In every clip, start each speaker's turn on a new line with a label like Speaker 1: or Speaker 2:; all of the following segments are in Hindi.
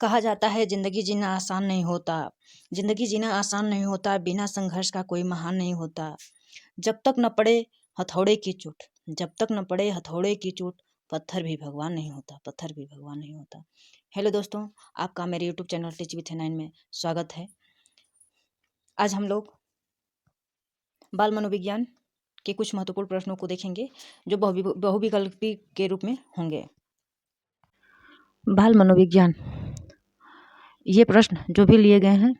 Speaker 1: कहा जाता है जिंदगी जीना आसान नहीं होता। जिंदगी जीना आसान नहीं होता, बिना संघर्ष का कोई महान नहीं होता। जब तक न पड़े हथौड़े की चोट, जब तक न पड़े हथौड़े की चोट, पत्थर भी भगवान नहीं होता, पत्थर भी भगवान नहीं होता। हेलो दोस्तों, आपका मेरे YouTube channel teach with nine में स्वागत है। आज हम लोग बाल मनोविज्ञान के कुछ महत्वपूर्ण प्रश्नों को देखेंगे जो बहुविकल्पी के रूप में होंगे। बाल मनोविज्ञान, ये प्रश्न जो भी लिए गए हैं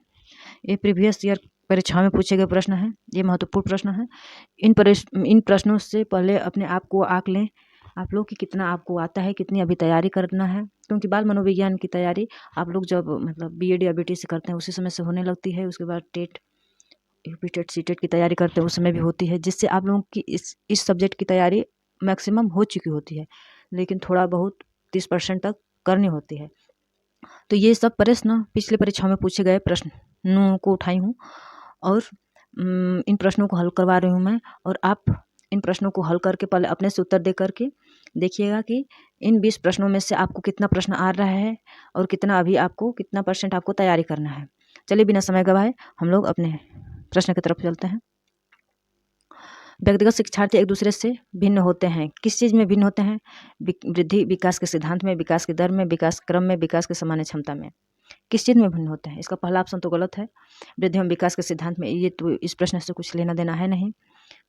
Speaker 1: ये प्रीवियस ईयर परीक्षा में पूछे गए प्रश्न हैं। ये महत्वपूर्ण प्रश्न हैं। इन प्रश्नों से पहले अपने आप को आंक लें आप लोग कि कितना आपको आता है, कितनी अभी तैयारी करना है। क्योंकि बाल मनोविज्ञान की तैयारी आप लोग जब मतलब बीएड या बीटी से करते हैं उसी समय से होने लगती है। उसके बाद TET, UP TET, C TET की तैयारी करते हैं उस समय भी होती है, जिससे आप लोगों की इस सब्जेक्ट की तैयारी मैक्सिमम हो चुकी होती है, लेकिन थोड़ा बहुत 30% तक करनी होती है। तो ये सब प्रश्न पिछले परीक्षा में पूछे गए प्रश्नों को उठाई हूँ और इन प्रश्नों को हल करवा रही हूँ मैं। और आप इन प्रश्नों को हल करके पहले अपने से उत्तर दे करके देखिएगा कि इन 20 प्रश्नों में से आपको कितना प्रश्न आ रहा है और कितना परसेंट आपको तैयारी करना है। चलिए बिना समय गवाए हम लोग अपने प्रश्न की तरफ चलते हैं। व्यक्तिगत शिक्षार्थी एक दूसरे से भिन्न होते हैं। किस चीज़ में भिन्न होते हैं? वृद्धि विकास के सिद्धांत में, विकास की दर में, विकास क्रम में, विकास की सामान्य क्षमता में। किस चीज़ में भिन्न होते हैं? इसका पहला ऑप्शन तो गलत है। वृद्धि एवं विकास के सिद्धांत में ये तो इस प्रश्न से कुछ लेना देना है नहीं,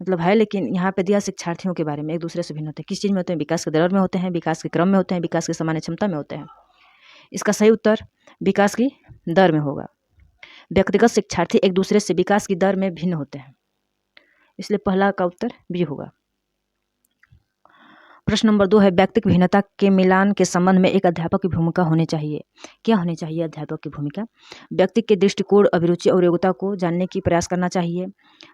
Speaker 1: मतलब है, लेकिन यहाँ पे दिया शिक्षार्थियों के बारे में एक दूसरे से भिन्न होते हैं। किस चीज़ में होते हैं? विकास के दर में होते हैं, विकास के क्रम में होते हैं, विकास की सामान्य क्षमता में होते हैं। इसका सही उत्तर विकास की दर में होगा। व्यक्तिगत शिक्षार्थी एक दूसरे से विकास की दर में भिन्न होते हैं, इसलिए पहला का उत्तर बी होगा। प्रश्न नंबर 2 है, व्यक्तिगत भिन्नता के मिलान के संबंध में एक अध्यापक की भूमिका होनी चाहिए। क्या होनी चाहिए अध्यापक की भूमिका? व्यक्ति के दृष्टिकोण, अभिरुचि और योग्यता को जानने की प्रयास करना चाहिए।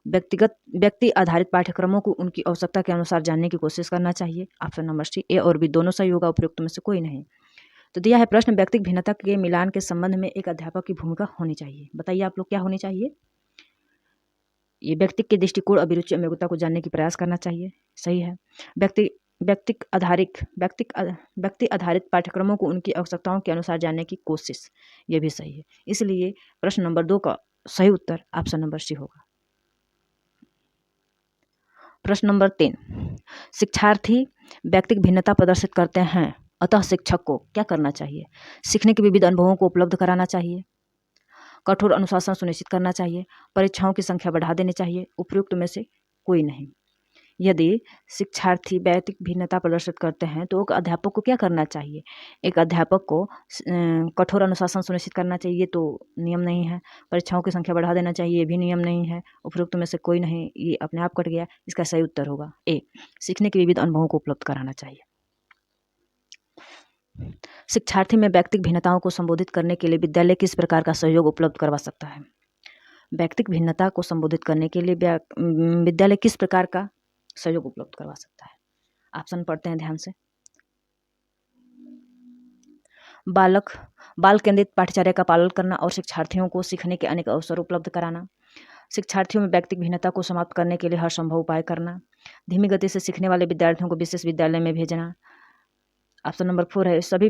Speaker 1: व्यक्ति आधारित पाठ्यक्रमों को उनकी आवश्यकता के अनुसार जानने की कोशिश करना चाहिए। ऑप्शन नंबर सी, ए और बी दोनों सही होगा, उपयुक्त में से कोई नहीं। तो दिया है प्रश्न, व्यक्तिगत भिन्नता के मिलान के संबंध में एक अध्यापक की भूमिका होनी चाहिए। बताइए आप लोग क्या होनी चाहिए? ये व्यक्ति के दृष्टिकोण, अभिरुचि और योग्यता को जानने की प्रयास करना चाहिए, सही है। व्यक्ति आधारित पाठ्यक्रमों को उनकी आवश्यकताओं के अनुसार जानने की कोशिश, ये भी सही है। इसलिए प्रश्न नंबर 2 का सही उत्तर ऑप्शन नंबर सी होगा। प्रश्न नंबर 3, शिक्षार्थी व्यक्तिगत भिन्नता प्रदर्शित करते हैं, अतः शिक्षक को क्या करना चाहिए? सीखने के विविध अनुभवों को उपलब्ध कराना चाहिए, कठोर अनुशासन सुनिश्चित करना चाहिए, परीक्षाओं की संख्या बढ़ा देनी चाहिए, उपयुक्त में से कोई नहीं। यदि शिक्षार्थी व्यक्तिगत भिन्नता प्रदर्शित करते हैं तो एक अध्यापक को क्या करना चाहिए? एक अध्यापक को कठोर अनुशासन सुनिश्चित करना चाहिए, तो नियम नहीं है। परीक्षाओं की संख्या बढ़ा देना चाहिए, ये भी नियम नहीं है। उपयुक्त में से कोई नहीं, ये अपने आप कट गया। इसका सही उत्तर होगा ए, सीखने के विविध अनुभवों को उपलब्ध कराना चाहिए। शिक्षार्थी में व्यक्तिगत भिन्नताओं को संबोधित करने के लिए विद्यालय किस प्रकार का सहयोग उपलब्ध करवा सकता है? व्यक्तिगत भिन्नता को संबोधित करने के लिए विद्यालय किस प्रकार का सहयोग उपलब्ध करवा सकता है? ऑप्शन पढ़ते हैं ध्यान से। बाल केंद्रित पाठ्यचर्या का पालन करना और शिक्षार्थियों को सीखने के अनेक अवसर उपलब्ध कराना, शिक्षार्थियों में व्यक्तिगत भिन्नता को समाप्त करने के लिए हर संभव उपाय करना, धीमी गति से सीखने वाले विद्यार्थियों को विशेष विद्यालय में भेजना। ऑप्शन नंबर 4 है, सभी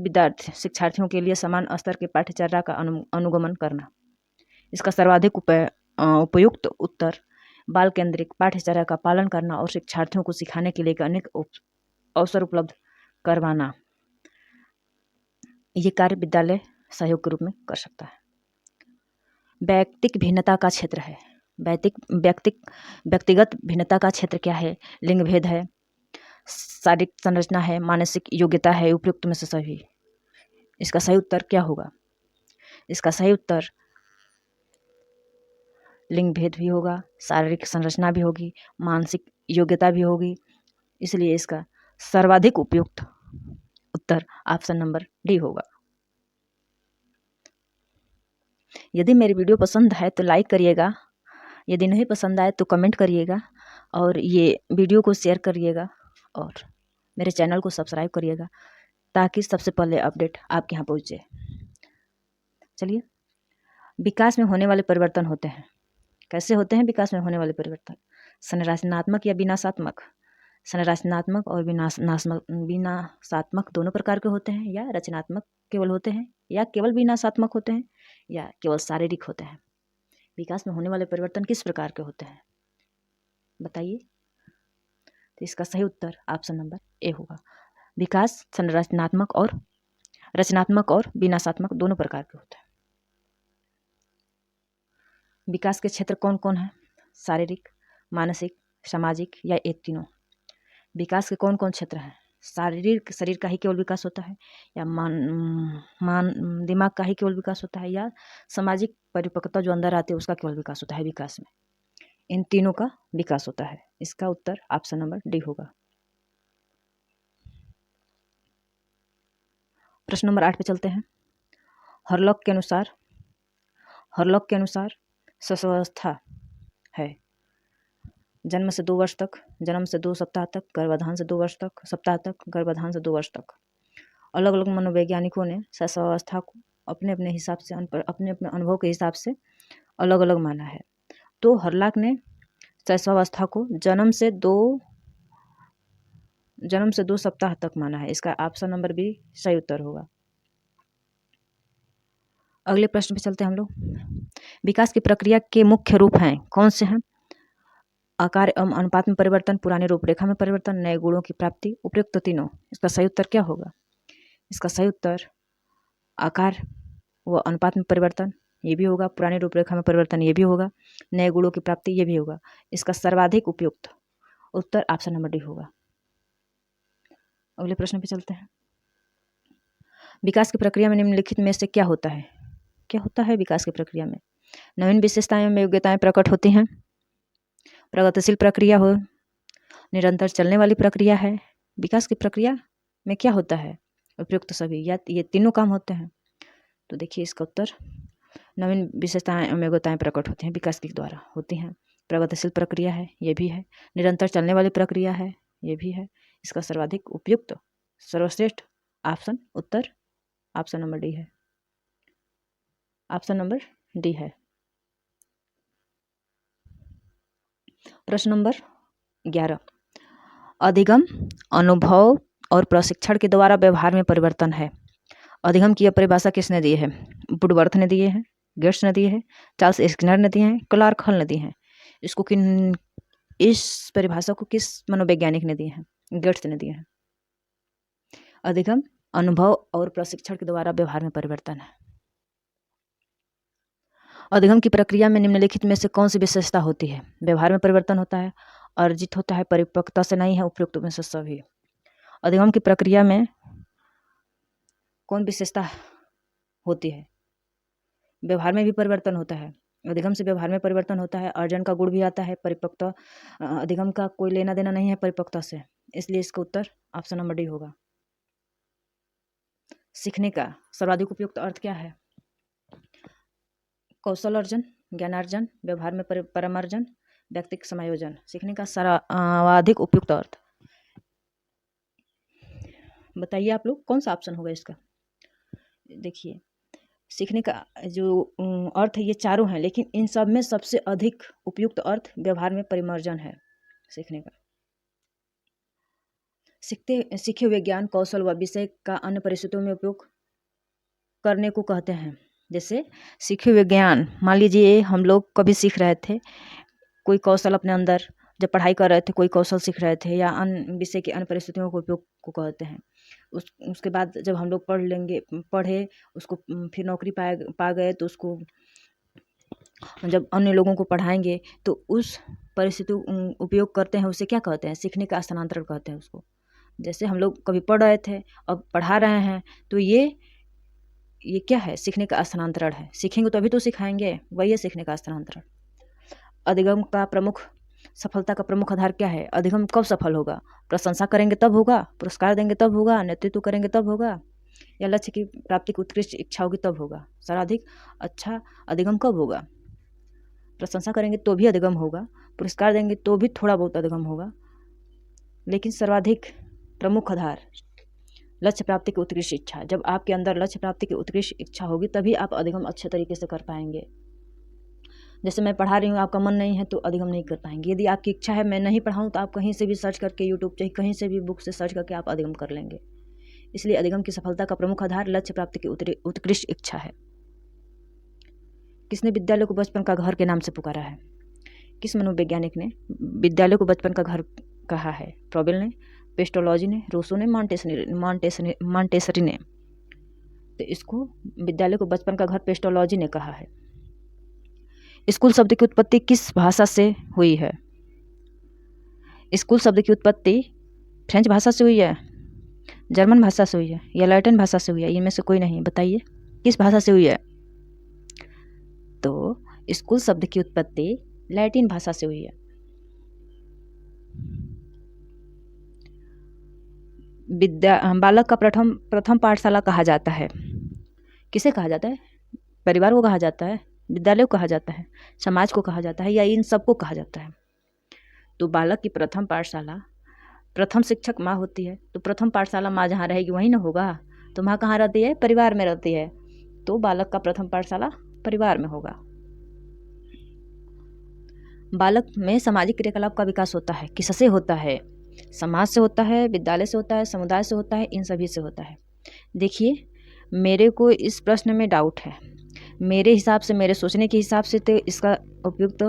Speaker 1: शिक्षार्थियों के लिए समान स्तर के पाठ्यचर्या का अनुगमन करना। इसका सर्वाधिक उपयुक्त उत्तर बाल केंद्रित पाठ्यचर्या का पालन करना और शिक्षार्थियों को सिखाने के लिए अनेक अवसर उपलब्ध करवाना, ये कार्य विद्यालय सहयोग के रूप में कर सकता है। व्यक्तिगत भिन्नता का क्षेत्र है, व्यक्तिगत भिन्नता का क्षेत्र क्या है? लिंग भेद है, शारीरिक संरचना है, मानसिक योग्यता है, उपयुक्त में से सभी। इसका सही उत्तर क्या होगा? इसका सही उत्तर लिंग भेद भी होगा, शारीरिक संरचना भी होगी, मानसिक योग्यता भी होगी। इसलिए इसका सर्वाधिक उपयुक्त उत्तर ऑप्शन नंबर डी होगा। यदि मेरी वीडियो पसंद है तो लाइक करिएगा, यदि नहीं पसंद आए तो कमेंट करिएगा, और ये वीडियो को शेयर करिएगा और मेरे चैनल को सब्सक्राइब करिएगा ताकि सबसे पहले अपडेट आपके यहाँ पहुँचे। चलिए, विकास में होने वाले परिवर्तन होते हैं, कैसे होते हैं विकास में होने वाले परिवर्तन? संरचनात्मक या विनाशात्मक? संरचनात्मक और विनाशात्मक दोनों प्रकार के होते हैं, या रचनात्मक केवल होते हैं, या केवल विनाशात्मक होते हैं या केवल शारीरिक होते हैं? विकास में होने वाले परिवर्तन किस प्रकार के होते हैं, बताइए। तो इसका सही उत्तर ऑप्शन नंबर ए होगा। विकास संरचनात्मक और विनाशात्मक दोनों प्रकार के होते हैं। विकास के क्षेत्र कौन कौन है? शारीरिक, मानसिक, सामाजिक या ये तीनों? विकास के कौन कौन क्षेत्र हैं? शारीरिक शरीर का ही केवल विकास होता है या दिमाग का ही केवल विकास होता है या सामाजिक परिपक्वता जो अंदर आती है उसका केवल विकास होता है विकास में? इन तीनों का विकास होता है। इसका उत्तर ऑप्शन नंबर डी होगा। प्रश्न नंबर 8 पे चलते हैं। हरलॉक के अनुसार शस्त्रावस्था है जन्म से 2 वर्ष तक, जन्म से 2 सप्ताह तक, गर्भाधान से 2 सप्ताह तक, गर्भाधान से 2 वर्ष तक। अलग अलग मनोवैज्ञानिकों ने शस्त्रावस्था को अपने अपने हिसाब से, अपने अपने अनुभव के हिसाब से अलग अलग माना है। तो हरलॉक ने शस्त्रावस्था को जन्म से 2 सप्ताह तक माना है। इसका ऑप्शन नंबर बी सही उत्तर होगा। अगले प्रश्न पे चलते हैं हम लोग। विकास की प्रक्रिया के मुख्य रूप हैं कौन से हैं? आकार एवं अनुपात में परिवर्तन, पुरानी रूपरेखा में परिवर्तन, नए गुणों की प्राप्ति, उपयुक्त तीनों। इसका सही उत्तर क्या होगा? इसका सही उत्तर आकार व अनुपात में परिवर्तन ये भी होगा, पुरानी रूपरेखा में परिवर्तन ये भी होगा, नए गुणों की प्राप्ति ये भी होगा। इसका सर्वाधिक उपयुक्त उत्तर ऑप्शन नंबर डी होगा। अगले प्रश्न पे चलते हैं। विकास की प्रक्रिया में निम्नलिखित में से क्या होता है? क्या होता है विकास की प्रक्रिया में? नवीन विशेषताएं एवं योग्यताएं प्रकट होती हैं, प्रगतिशील प्रक्रिया हो, निरंतर चलने वाली प्रक्रिया है। विकास की प्रक्रिया में क्या होता है? उपयुक्त सभी या ये तीनों काम होते हैं। तो देखिए इसका उत्तर नवीन विशेषताएं एवं योग्यताएं प्रकट होती हैं विकास के द्वारा होती हैं, प्रगतिशील प्रक्रिया है ये भी है, निरंतर चलने वाली प्रक्रिया है ये भी है। इसका सर्वाधिक उपयुक्त सर्वश्रेष्ठ उत्तर ऑप्शन नंबर डी है। ऑप्शन नंबर डी है। प्रश्न नंबर 11। अधिगम, अनुभव और प्रशिक्षण के द्वारा व्यवहार में परिवर्तन है। अधिगम की परिभाषा किसने दी है? वुडवर्थ ने दिए हैं, गेट्स ने दिए हैं, चार्ल्स स्किनर ने दिए हैं, क्लार्क हॉल ने दिए हैं। इस परिभाषा को किस मनोवैज्ञानिक ने दिए हैं? गेट्स ने दिए हैं। अधिगम, अनुभव और प्रशिक्षण के द्वारा व्यवहार में परिवर्तन है। अधिगम की प्रक्रिया में निम्नलिखित में से कौन सी विशेषता होती है? व्यवहार में परिवर्तन होता है, अर्जित होता है, परिपक्वता से नहीं है, उपयुक्त में से सभी। अधिगम की प्रक्रिया में कौन विशेषता होती है? व्यवहार में भी परिवर्तन होता है, अधिगम से व्यवहार में परिवर्तन होता है, अर्जन का गुण भी आता है, परिपक्वता अधिगम का कोई लेना देना नहीं है परिपक्वता से, इसलिए इसका उत्तर ऑप्शन नंबर डी होगा। सीखने का सर्वाधिक उपयुक्त अर्थ क्या है? कौशल अर्जन, ज्ञानार्जन, व्यवहार में परमार्जन, व्यक्तिगत समायोजन। सीखने का सर्वाधिक उपयुक्त अर्थ बताइए आप लोग, कौन सा ऑप्शन होगा इसका? देखिए सीखने का जो अर्थ है ये चारों हैं, लेकिन इन सब में सबसे अधिक उपयुक्त अर्थ व्यवहार में परिमार्जन है। सीखने का सीखे हुए ज्ञान, कौशल व विषय का अन्य परिस्थितियों में उपयोग करने को कहते हैं। जैसे सीखे हुए ज्ञान, मान लीजिए हम लोग कभी सीख रहे थे कोई कौशल अपने अंदर, जब पढ़ाई कर रहे थे कोई कौशल सीख रहे थे या अन्य विषय की अन्य परिस्थितियों को उपयोग को कहते हैं। उसके बाद जब हम लोग पढ़े उसको फिर नौकरी पा गए तो उसको जब अन्य लोगों को पढ़ाएंगे तो उस परिस्थिति उपयोग करते हैं, उसे क्या कहते हैं? सीखने का स्थानांतरण कहते हैं उसको। जैसे हम लोग कभी पढ़ रहे थे अब पढ़ा रहे हैं तो ये क्या है? सीखने का स्थानांतरण है। सीखेंगे तो अभी तो सिखाएंगे, वही है सीखने का स्थानांतरण। अधिगम का सफलता का प्रमुख आधार क्या है? अधिगम कब सफल होगा? प्रशंसा करेंगे तब होगा, पुरस्कार देंगे तब होगा, नेतृत्व करेंगे तब होगा, या लक्ष्य की प्राप्ति की उत्कृष्ट इच्छा होगी तब होगा? सर्वाधिक अच्छा अधिगम कब होगा? प्रशंसा करेंगे तो भी अधिगम होगा, पुरस्कार देंगे तो भी थोड़ा बहुत अधिगम होगा, लेकिन सर्वाधिक प्रमुख आधार लक्ष्य प्राप्ति की उत्कृष्ट इच्छा। जब आपके अंदर लक्ष्य प्राप्ति की उत्कृष्ट इच्छा होगी तभी आप अधिगम अच्छे तरीके से कर पाएंगे। जैसे मैं पढ़ा रही हूँ, आपका मन नहीं है तो अधिगम नहीं कर पाएंगे। यदि आपकी इच्छा है मैं नहीं पढ़ाऊँ तो आप कहीं से भी सर्च करके, यूट्यूब चाहे कहीं से भी बुक से सर्च करके आप अधिगम कर लेंगे। इसलिए अधिगम की सफलता का प्रमुख आधार लक्ष्य प्राप्ति की उत्कृष्ट इच्छा है। किसने विद्यालय को बचपन का घर के नाम से पुकारा है? किस मनोवैज्ञानिक ने विद्यालय को बचपन का घर कहा है? फ्रॉबेल ने, पेस्टोलॉजी ने, रूसो ने, मॉन्टेसरी ने। तो इसको विद्यालय को बचपन का घर पेस्टोलॉजी ने कहा है। स्कूल शब्द की उत्पत्ति किस भाषा से हुई है? स्कूल शब्द की उत्पत्ति फ्रेंच भाषा से हुई है, जर्मन भाषा से हुई है या लैटिन भाषा से हुई है? इनमें से कोई नहीं, बताइए किस भाषा से हुई है? तो स्कूल शब्द की उत्पत्ति लैटिन भाषा से हुई है। बालक का प्रथम पाठशाला कहा जाता है। किसे कहा जाता है? परिवार को कहा जाता है, विद्यालय को कहा जाता है, समाज को कहा जाता है, या इन सबको कहा जाता है? तो बालक की प्रथम पाठशाला, प्रथम शिक्षक माँ होती है, तो प्रथम पाठशाला माँ जहाँ रहेगी वहीं ना होगा। तो माँ कहाँ रहती है? परिवार में रहती है। तो बालक का प्रथम पाठशाला परिवार में होगा। बालक में सामाजिक क्रियाकलाप का विकास होता है, किससे होता है? समाज से होता है, विद्यालय से होता है, समुदाय से होता है, इन सभी से होता है। देखिए, मेरे को इस प्रश्न में डाउट है। मेरे हिसाब से, मेरे सोचने के हिसाब से तो इसका उपयुक्त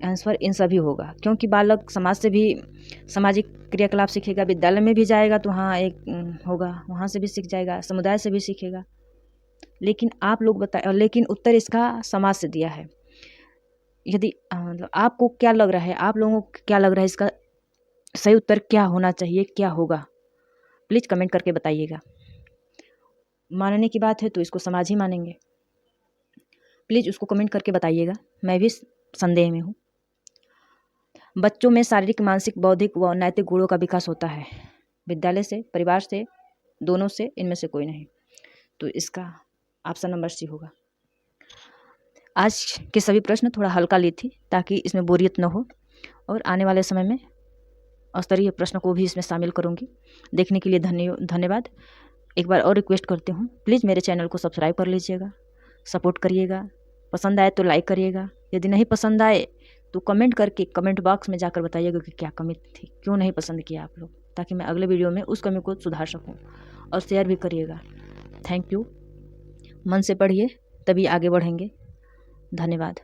Speaker 1: आंसर इन सभी होगा, क्योंकि बालक समाज से भी सामाजिक क्रियाकलाप सीखेगा, विद्यालय में भी जाएगा तो वहाँ एक होगा, वहाँ से भी सीख जाएगा, समुदाय से भी सीखेगा। लेकिन आप लोग बताए, लेकिन उत्तर इसका समाज से दिया है। यदि मतलब आपको क्या लग रहा है, आप लोगों को क्या लग रहा है, इसका सही उत्तर क्या होना चाहिए, क्या होगा? प्लीज़ कमेंट करके बताइएगा। मानने की बात है तो इसको समाज ही मानेंगे। प्लीज़ उसको कमेंट करके बताइएगा, मैं भी संदेह में हूँ। बच्चों में शारीरिक, मानसिक, बौद्धिक व नैतिक गुणों का विकास होता है विद्यालय से, परिवार से, दोनों से, इनमें से कोई नहीं। तो इसका ऑप्शन नंबर सी होगा। आज के सभी प्रश्न थोड़ा हल्का ली थी ताकि इसमें बोरियत न हो, और आने वाले समय में स्तरीय प्रश्न को भी इसमें शामिल करूँगी। देखने के लिए धन्यवाद। एक बार और रिक्वेस्ट करती हूँ, प्लीज़ मेरे चैनल को सब्सक्राइब कर लीजिएगा, सपोर्ट करिएगा। पसंद आए तो लाइक करिएगा, यदि नहीं पसंद आए तो कमेंट करके कमेंट बॉक्स में जाकर बताइएगा कि क्या कमी थी, क्यों नहीं पसंद किया आप लोग, ताकि मैं अगले वीडियो में उस कमी को सुधार सकूँ। और शेयर भी करिएगा। Thank you. मन से पढ़िए तभी आगे बढ़ेंगे। धन्यवाद।